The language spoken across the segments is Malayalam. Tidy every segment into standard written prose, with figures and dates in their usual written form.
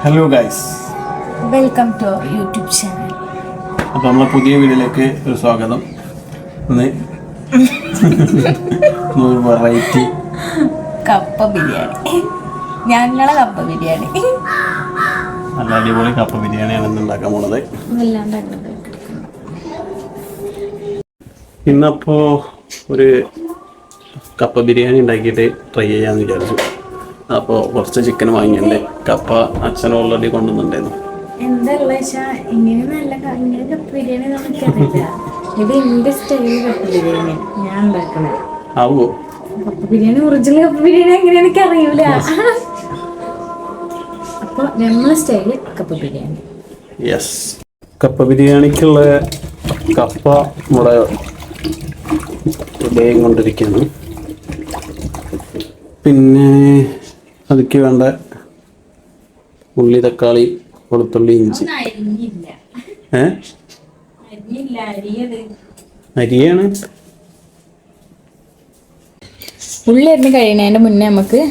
Hello guys, welcome to YouTube channel. അപ്പോൾ നമ്മളെ പുതിയ വീഡിയോയിലേക്ക് ഒരു സ്വാഗതം. ഇന്ന് വെറൈറ്റി കപ്പ ബിരിയാണി. ഞങ്ങളെ കപ്പ ബിരിയാണി നല്ല അടിപൊളി കപ്പ ബിരിയാണിയാണ് ഇന്ന് ഉണ്ടാക്കാൻ പോണത്. ഇന്നപ്പോൾ ഒരു കപ്പ ബിരിയാണി ഉണ്ടാക്കിയിട്ട് ട്രൈ ചെയ്യാമെന്ന് വിചാരിച്ചു. അപ്പോൾ കുറച്ച് ചിക്കൻ വാങ്ങിയിട്ടുണ്ട്. കപ്പ അച്ഛൻ ഓൾറെഡി കൊണ്ടുവന്നിട്ടുണ്ടായിരുന്നു. എന്താ ഇങ്ങനെ നല്ല ഇങ്ങനെ കപ്പ ബിരിയാണി നമുക്കറിയില്ല. ഇത് എന്റെ സ്റ്റൈൽ കപ്പ ബിരിയാണി ഞാൻ ഉണ്ടാക്കണേ. ആവോ കപ്പ ബിരിയാണി, ഒറിജിനൽ കപ്പ ബിരിയാണി എങ്ങനെയാ എനിക്ക് അറിയൂല. അപ്പൊ നമ്മളെ സ്റ്റൈല് കപ്പ ബിരിയാണി. യെസ്, കപ്പ ബിരിയാണിക്കുള്ള കപ്പ നമ്മുടെ ഇടയും കൊണ്ടിരിക്കുന്നു. പിന്നെ അതിക്ക് വേണ്ട ഉള്ളി, തക്കാളി, വെളുത്തുള്ളി, ഇഞ്ചി. അരിയാണ്. ഉള്ളി അരിഞ്ഞ് കഴിയുന്നതിന് മുന്നേ നമുക്ക്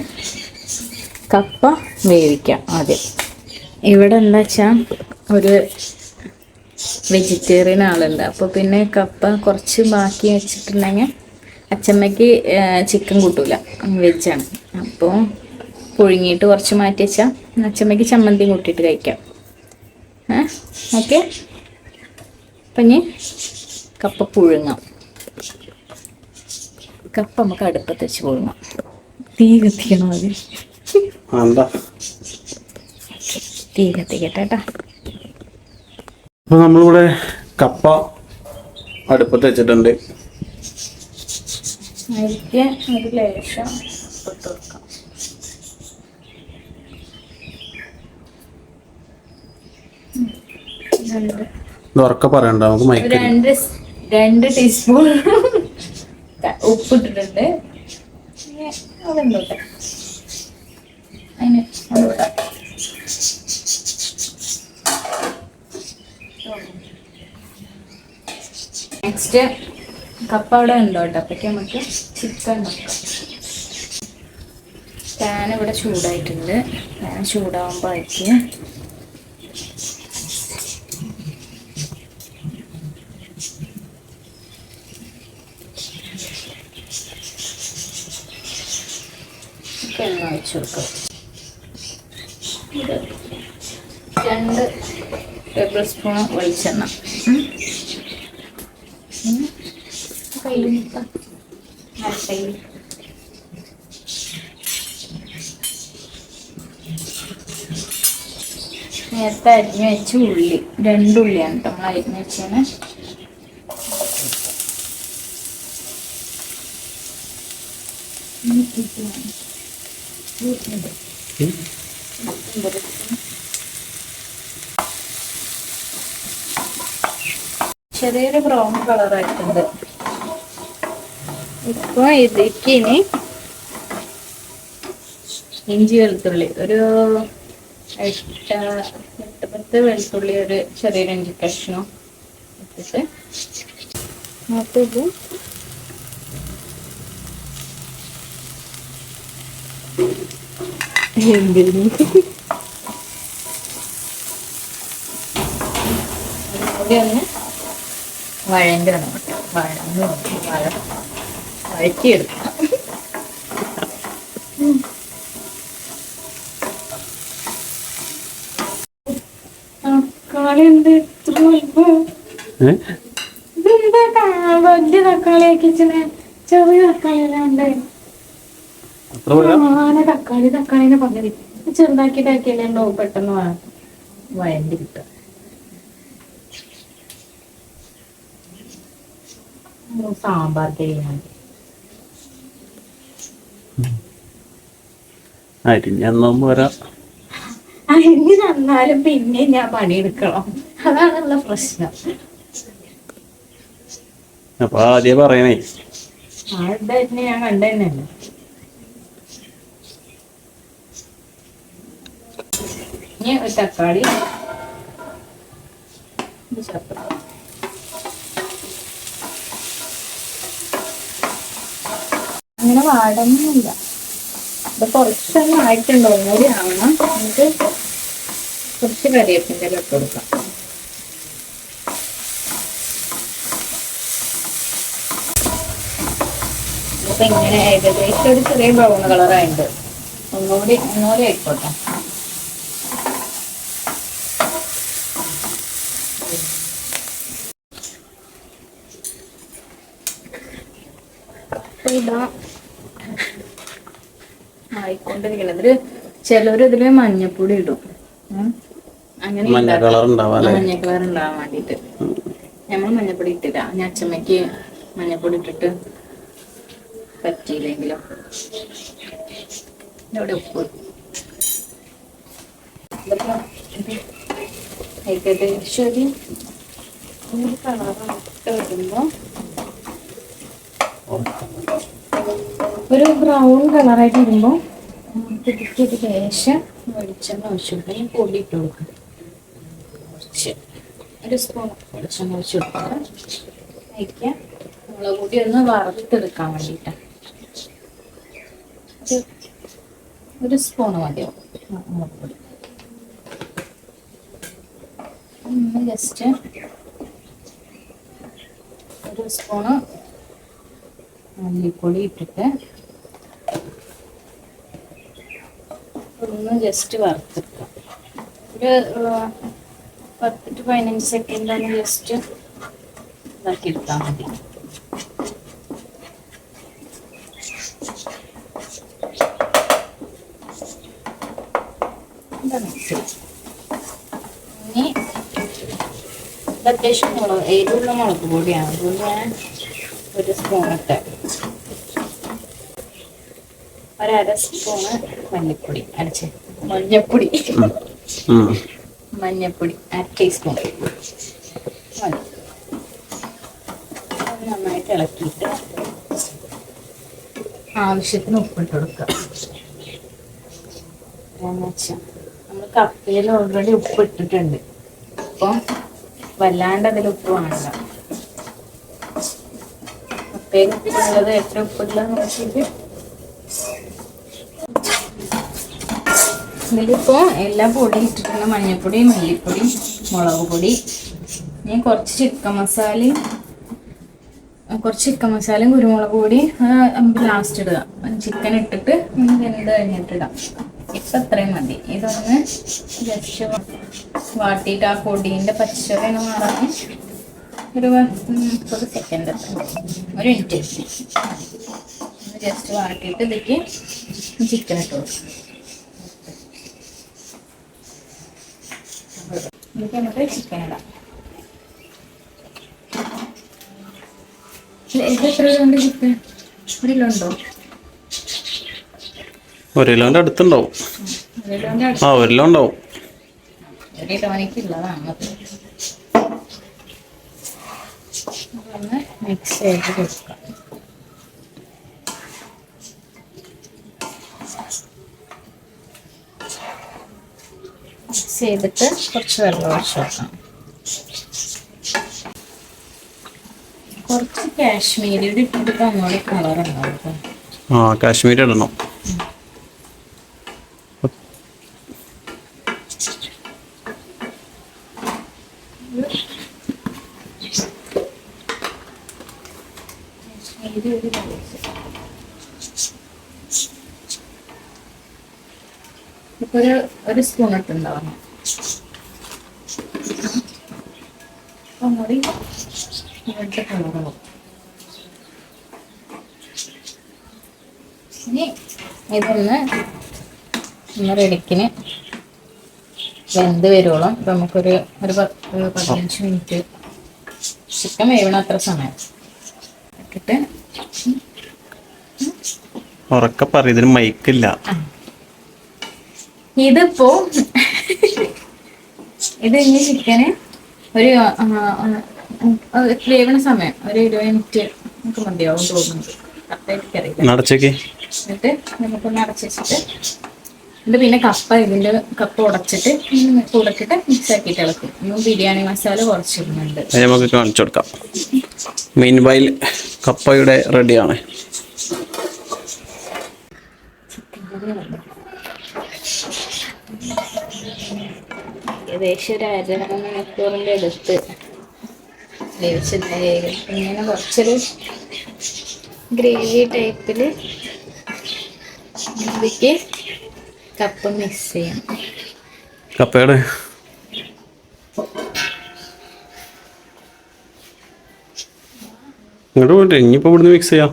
കപ്പ വേവിക്കാം ആദ്യം. ഇവിടെ എന്താ വെച്ചാൽ ഒരു വെജിറ്റേറിയൻ ആളുണ്ട്. അപ്പോൾ പിന്നെ കപ്പ കുറച്ച് ബാക്കി വെച്ചിട്ടുണ്ടെങ്കിൽ അച്ചമ്മയ്ക്ക് ചിക്കൻ കൂട്ടൂല, വെജാണ്. അപ്പോൾ പുഴുങ്ങിയിട്ട് കുറച്ച് മാറ്റി വെച്ചാൽ അച്ചമ്മയ്ക്ക് ചമ്മന്തി കൂട്ടിയിട്ട് കഴിക്കാം. ഓക്കെ, അപ്പം ഇനി കപ്പ പുഴുങ്ങാം. കപ്പ നമുക്ക് അടുപ്പത്ത് വെച്ച് പുഴുങ്ങാം. തീ കത്തിക്കണോ? അത് തീ കത്തിക്കട്ടെ കേട്ടോ. അപ്പോൾ നമ്മളിവിടെ കപ്പ അടുപ്പത്ത് വെച്ചിട്ടുണ്ട്. അതിലേക്ക് ഒരു ലേശം ഇട്ട് കൊടുക്കാം. ഉറക്കെ പറയണ്ട, നമുക്ക് മൈക്ക്. രണ്ട് ടീസ്പൂൺ ഉപ്പിട്ടിട്ടുണ്ട്. അതെന്തോട്ടെ അതിന് അതോട്ടെ. നെക്സ്റ്റ് കപ്പ അവിടെ ഉണ്ടോട്ടെ. അപ്പൊക്കെ നമുക്ക് ചിക്കൻ നോക്കാം. പാൻ ഇവിടെ ചൂടായിട്ടുണ്ട്. പാൻ ചൂടാവുമ്പോൾ അതിലേക്ക് എണ്ണ ഒഴിച്ചു കൊടുക്കാം. 2 ടേബിൾ സ്പൂൺ വെളിച്ചെണ്ണ. നേരത്തെ അരിഞ്ഞ് വെച്ച ഉള്ളി, 2 ഉള്ളിയാണ് കേട്ടോ നമ്മൾ അരിഞ്ഞ് വെച്ചാണ്. ചെറിയൊരു ബ്രൗൺ കളറായിട്ടുണ്ട്. ഇപ്പൊ ഇതിലേക്ക് ഇനി ഇഞ്ചി, വെളുത്തുള്ളി ഒരു 8-10 വെളുത്തുള്ളി, ഒരു ചെറിയൊരു ഇഞ്ചി കഷ്ണം ഇട്ടിട്ട് ഇത് ഒന്ന് വഴണ്ടി വേണം കേട്ടോ. വഴറ്റിയെടുക്കണം. തക്കാളി എന്ത് ഇത്ര വലിയ തക്കാളി ആക്കിച്ചനെ? ചെറിയ തക്കാളി അല്ലാണ്ട് തക്കാളിനെ പകരം ചെറുതാക്കിയിട്ടാക്കിയല്ലോ പെട്ടെന്ന് വഴണ്ടി കിട്ടുക. സാമ്പാർ കഴിയാൻ അരിഞ്ഞ് തന്നാലും പിന്നെ ഞാൻ പണിയെടുക്കണം. അതാണുള്ള പ്രശ്നം. അപ്പൊ ആദ്യം പറയണേ, ആദ്യമായിട്ട് ഞാൻ കണ്ടതന്നെയല്ലേ. ഇനി ഒരു തക്കാളി അങ്ങനെ വാടൊന്നുമില്ല. ഇത് കുറച്ചൊന്നും ആയിട്ടുണ്ടോ? ഒന്നുകൂടി ആവണം. നമുക്ക് കുറച്ച് കറിവേപ്പിൻ്റെ ഇല ഇട്ട് കൊടുക്കാം. അപ്പൊ ഇങ്ങനെ ഏകദേശം ഒരു ചെറിയ ബ്രൗൺ കളറായിട്ട് ഒന്നുകൂടി ആയിക്കോട്ടെ. ഇതാ ആയിക്കൊണ്ടിരിക്കുന്നത്. ചിലര് മഞ്ഞപ്പൊടി ഇടും, അങ്ങനെ മഞ്ഞ കളർ ഉണ്ടാവാൻ വേണ്ടിട്ട്. നമ്മൾ മഞ്ഞപ്പൊടി ഇട്ടില്ല. ഞാൻ അച്ചമ്മയ്ക്ക് മഞ്ഞപ്പൊടി ഇട്ടിട്ട് പറ്റിയില്ലെങ്കിലോ. ഇവിടെ ഉപ്പ് ഏകദേശം ഒരു കളറിട്ട് വരുമ്പോ ഒരു ബ്രൗൺ കളറായിട്ട് വരുമ്പോൾ ഇതിലേക്ക് ലേശം വെളിച്ചെണ്ണ ഒഴിച്ചു കൊടുക്കുക. പൊടി ഇട്ട് കൊടുക്കുക. കുറച്ച് ഒരു സ്പൂൺ വെളിച്ചെണ്ണ ഒഴിച്ചു കൊടുക്കുക. കഴിക്കുക. മുളക് പൊടി ഒന്ന് വറുത്തെടുക്കാൻ വേണ്ടിയിട്ടാണ്. ഒരു സ്പൂണ് മതിയാവും മുളക് പൊടി. ഒന്ന് ജസ്റ്റ് ഒരു സ്പൂണ് മല്ലിപ്പൊടി ഇട്ടിട്ട് ഒന്ന് ജസ്റ്റ് വറുത്തെടുക്കാം. ഒരു 10 to 15 സെക്കൻഡ് ഒന്ന് ജസ്റ്റ് ഇതാക്കി എടുത്താൽ മതി. ഇനി അത്യാവശ്യം എരിവുള്ള മുളക് പൊടിയാണ്, അതുകൊണ്ട് ഞാൻ ഒരു സ്പൂൺ ഇട്ട് ഒരര സ്പൂണ് മഞ്ഞപ്പൊടി മഞ്ഞപ്പൊടി 1 ടീസ്പൂൺ മതി. നന്നായിട്ട് ഇളക്കിയിട്ട് ആവശ്യത്തിന് ഉപ്പിട്ട് കൊടുക്കുക. എന്ന് വെച്ചാൽ നമ്മൾ കപ്പയിൽ ഓൾറെഡി ഉപ്പ് ഇട്ടിട്ടുണ്ട്, അപ്പം വല്ലാണ്ട് അതിൽ ഉപ്പ് വേണ്ട. കപ്പയിൽ ഉപ്പുള്ളത് എത്ര ഉപ്പില്ല നോക്കിയിട്ട് ഇതിലിപ്പോൾ എല്ലാ പൊടിയും ഇട്ടിട്ടുണ്ട്. മഞ്ഞൾപ്പൊടി, മല്ലിപ്പൊടി, മുളക് പൊടി. ഞാൻ കുറച്ച് ചിക്കൻ മസാലയും കുരുമുളക് പൊടി നമുക്ക് ലാസ്റ്റ് ഇടുക. ചിക്കൻ ഇട്ടിട്ട് വെന്ത് കഴിഞ്ഞിട്ടിടാം. ഇപ്പം അത്രയും മതി. ഇതൊന്ന് ജസ്റ്റ് വാട്ടിയിട്ട് ആ പൊടീൻ്റെ പച്ചവെണ്ണ മാറാൻ ഒരു 30 സെക്കൻഡ്, ഒരു മിനിറ്റ് ജസ്റ്റ് വാട്ടിയിട്ട് ഇതിലേക്ക് ചിക്കൻ ഇട്ട് കൊടുക്കും. ഇതിലേക്ക് നമുക്ക് ചിക്കൻ ഇടാം. ഇത് എത്ര കിലോണ്ട് ചിക്കൻ? 1 കിലോ ഉണ്ടോ? 1 കിലോന്റെ അടുത്തുണ്ടാവും. 1 കിലോന്റെ 1 കിലോ ഉണ്ടാവും. 1 കിലോനിക്കുള്ളതാണ്. ഒന്ന് മിക്സ് ചെയ്ത് കൊടുക്കാം. മിക്സ് ചെയ്തിട്ട് കുറച്ച് വെള്ളം ഒഴിച്ച് വെക്കണം. കുറച്ച് കാശ്മീരി ഇട്ടിട്ട് ഒന്നുകൂടി കളർ ഉണ്ടാവും. കാശ്മീരി ഇടണം. ഇപ്പൊ ഒരു സ്പൂൺ ഇട്ടുണ്ടാവണം. ഒന്നുകൂടി റെഡ് കളറാവും. ഇനി ഇതൊന്ന് റെഡിക്കിന് വെന്ത് വരുവോളം ഇപ്പം നമുക്കൊരു 15 മിനിറ്റ് ചിക്കൻ വേവണം അത്ര സമയം ഇട്ടിട്ട് ഉറക്കെ പറ, ഇതിന് മൈക്കില്ല. ഇതിപ്പോ ഇത് ഇനി ചിക്കന് ഒരു വേവണ സമയം ഒരു 20 മിനിറ്റ് നമുക്ക് മതിയാവും തോന്നുന്നത്. കറക്റ്റായിട്ട് അറിയില്ല. എന്നിട്ട് നമുക്കൊന്ന് അടച്ച് വെച്ചിട്ട് ഇത് പിന്നെ കപ്പ ഉടച്ചിട്ട് മിക്സ് ആക്കിയിട്ട് ഇളക്കും. ബിരിയാണി മസാല കുറച്ചിടുന്നുണ്ട്, നമുക്ക് കാണിച്ചു കൊടുക്കാം. മീൻവൈൽ കപ്പയുടെ റെഡിയാണ്. ഏകദേശം ഒരു അരമണിക്കൂറിൻ്റെ അടുത്ത് വേവിച്ചിട്ടുണ്ടായി. ഇങ്ങനെ കുറച്ചൊരു ഗ്രേവി ടൈപ്പിൽ ഇതിലേക്ക് കപ്പ് മിക്സ് ചെയ്യാം. കപ്പയുടെ ഇങ്ങോട്ട് പോട്ടെ, ഇനിയിപ്പോൾ ഇവിടുന്ന് മിക്സ് ചെയ്യാം.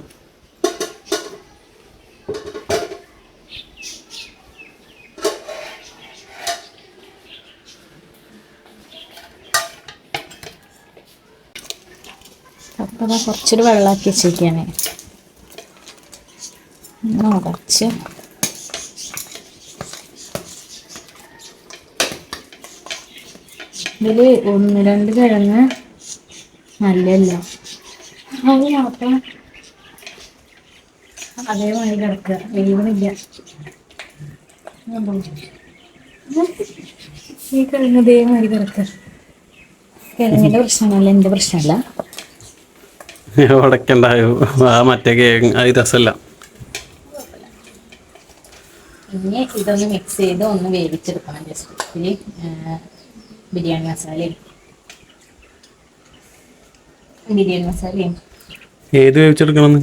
കപ്പ കുറച്ചൊരു വെള്ളമാക്കി വെച്ചിരിക്കുകയാണ്. കുറച്ച് ഇതിൽ 1-2 കിഴങ്ങ് നല്ലല്ലോ അപ്പം അതേമാതിരി കിടക്കുക, വേവണില്ല. ഈ കിഴങ്ങ് ഇതേമാതിരി കിടക്കുക. കിഴങ്ങിൻ്റെ പ്രശ്നമല്ല, എൻ്റെ പ്രശ്നമല്ല. ഉടക്കണ്ടായോ ആ മറ്റേ അത് രസമല്ല. ഇനി ഇതൊന്ന് മിക്സ് ചെയ്ത് ഒന്ന് വേവിച്ചെടുക്കണം. ജസ്റ്റ് ഇത്തിരി ബിരിയാണി മസാലയും ഏത് വേവിച്ചെടുക്കണം?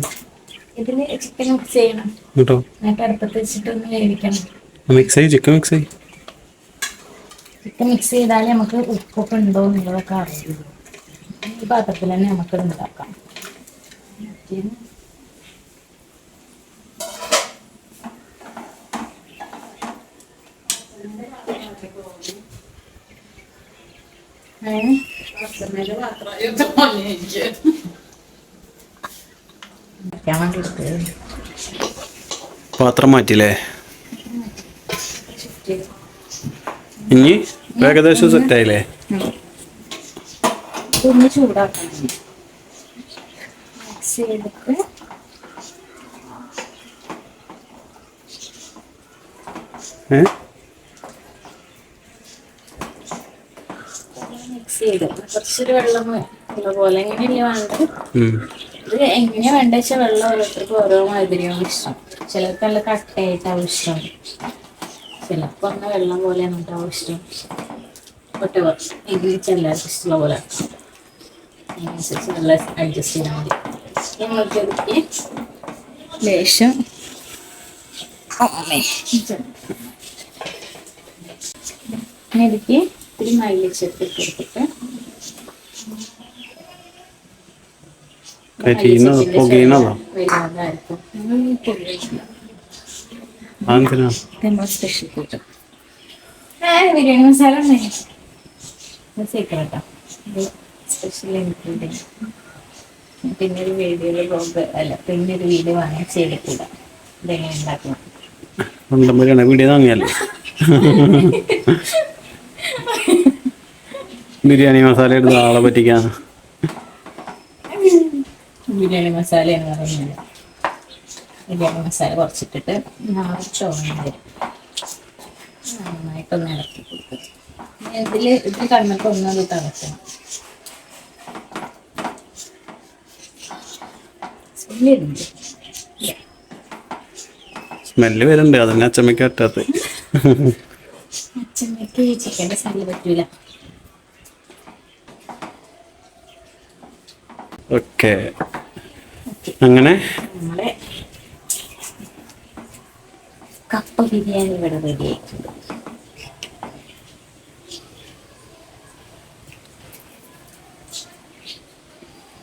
ഇതിൽ ചിക്കൻ മിക്സ് ചെയ്യണം കേട്ടോ. എന്നിട്ട് അടുപ്പത്ത് വെച്ചിട്ട് ഒന്ന് വേവിക്കണം. മിക്സ് ചെയ്ത് ചിക്കൻ മിക്സ് ചെയ്യും. ചിക്കൻ മിക്സ് ചെയ്താലേ നമുക്ക് ഉപ്പൊക്കെ ഉണ്ടോ എന്നുള്ളതൊക്കെ അറിയുള്ളൂ. ഈ പാത്രത്തിൽ തന്നെ നമുക്ക് ഉണ്ടാക്കാം. പാത്രം മാറ്റില്ലേ? ഇനി ഏകദേശം സെറ്റായില്ലേ? ഒന്ന് ചൂടാക്കണം. മിക്സ് ചെയ്തിട്ട് മിക്സ് ചെയ്ത് കുറച്ചൊരു വെള്ളം പോലെ എങ്ങനെയല്ലേ വേണ്ടത്. ഇത് എങ്ങനെയാ വേണ്ട വെച്ചാൽ വെള്ളം ഓരോരുത്തർക്കും ഓരോ മാതിരിയാണ് ഇഷ്ടം. ചിലർക്ക് നല്ല കട്ടയായിട്ടാവും ഇഷ്ടം, ചിലപ്പോൾ ഒന്ന് വെള്ളം പോലെയാണ് ഉണ്ടാവും ഇഷ്ടം. ഒറ്റവർ ഇത് എല്ലാവർക്കും ഇഷ്ടമുള്ള പോലെ അതിനനുസരിച്ച് നല്ല അഡ്ജസ്റ്റ് ചെയ്താൽ മതി. നമ്മൾക്ക് ഇതിലേക്ക് ലേശം ഇതിലേക്ക് ഇത്തിരി മല്ലിച്ചപ്പ് ഇട്ടിട്ട് സ്പെഷ്യൽ കൂട്ടും ബിരിയാണി മസാല സീക്രട്ടോ, സ്പെഷ്യൽ ഇൻഗ്രീഡിയൻറ്റ്. പിന്നെ ഒരു വീഡിയോയിൽ ബ്ലോഗ് അല്ല, പിന്നെ ഒരു വീഡിയോ വാങ്ങി ചെയ്തിട്ടില്ല ഇതെങ്ങനെ ഉണ്ടാക്കണം. ബിരിയാണി മസാല എടുത്ത് ആളെ പറ്റിക്കാൻ. ബിരിയാണി മസാല എന്ന് പറയുന്നത് ബിരിയാണി മസാല കുറച്ചിട്ടിട്ട് ചോളം വരും, നന്നായിട്ടൊന്ന് ഇളക്കി കൊടുക്കും. ഇതിൽ കടന്നിട്ട് ഒന്നത് തിളക്കണം. സ്മെല്ല് വരുന്നുണ്ട്, അതന്നെ അച്ചമ്മയ്ക്ക് പറ്റാത്ത. അച്ചമ്മയ്ക്ക് ചിക്കൻ്റെ സ്മെല്ല് പറ്റൂല. ഓക്കെ, അങ്ങനെ നമ്മുടെ കപ്പ ബിരിയാണി ഇവിടെ റെഡി ആയിട്ടുണ്ട്.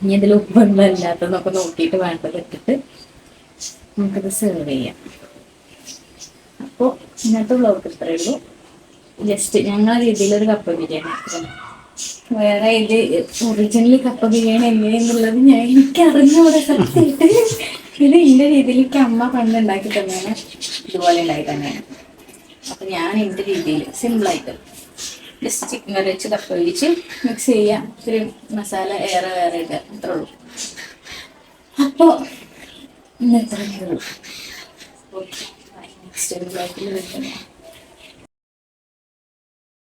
ഇനി ഇതിൽ ഉപ്പൊന്നും അല്ലാത്തതൊക്കെ നോക്കിയിട്ട് വേണ്ടത് ഇട്ടിട്ട് നമുക്കത് സെർവ് ചെയ്യാം. അപ്പോൾ ഇന്നത്തെ വ്ലോഗ് ഇത്രയേ ഉള്ളൂ. ജസ്റ്റ് ഞങ്ങളുടെ രീതിയിലൊരു കപ്പ ബിരിയാണി. വേറെ ഇത് ഒറിജിനലി കപ്പ ബിരിയാണി എങ്ങനെയെന്നുള്ളത് എനിക്കറിഞ്ഞൂടെ സത്യമായിട്ട്. ഇത് എൻ്റെ രീതിയിലേക്ക് അമ്മ പണ്ട് ഉണ്ടാക്കി തന്നെയാണ്, ഇതുപോലെ ഉണ്ടാക്കി തന്നെയാണ്. അപ്പം ഞാൻ എൻ്റെ രീതിയിൽ സിമ്പിളായിട്ട് ജസ്റ്റ് ചിക്കൻ കറി വെച്ച് കപ്പ ഒഴിച്ച് മിക്സ് ചെയ്യാം, ഇത്തിരി മസാല വേറെ ഇടുക, അത്രേ ഉള്ളൂ. അപ്പോൾ ഇന്ന് ഇത്രയേ ഉള്ളൂ. ഓക്കെ, നെക്സ്റ്റ് വ്ലോഗിൽ വരുന്നത്.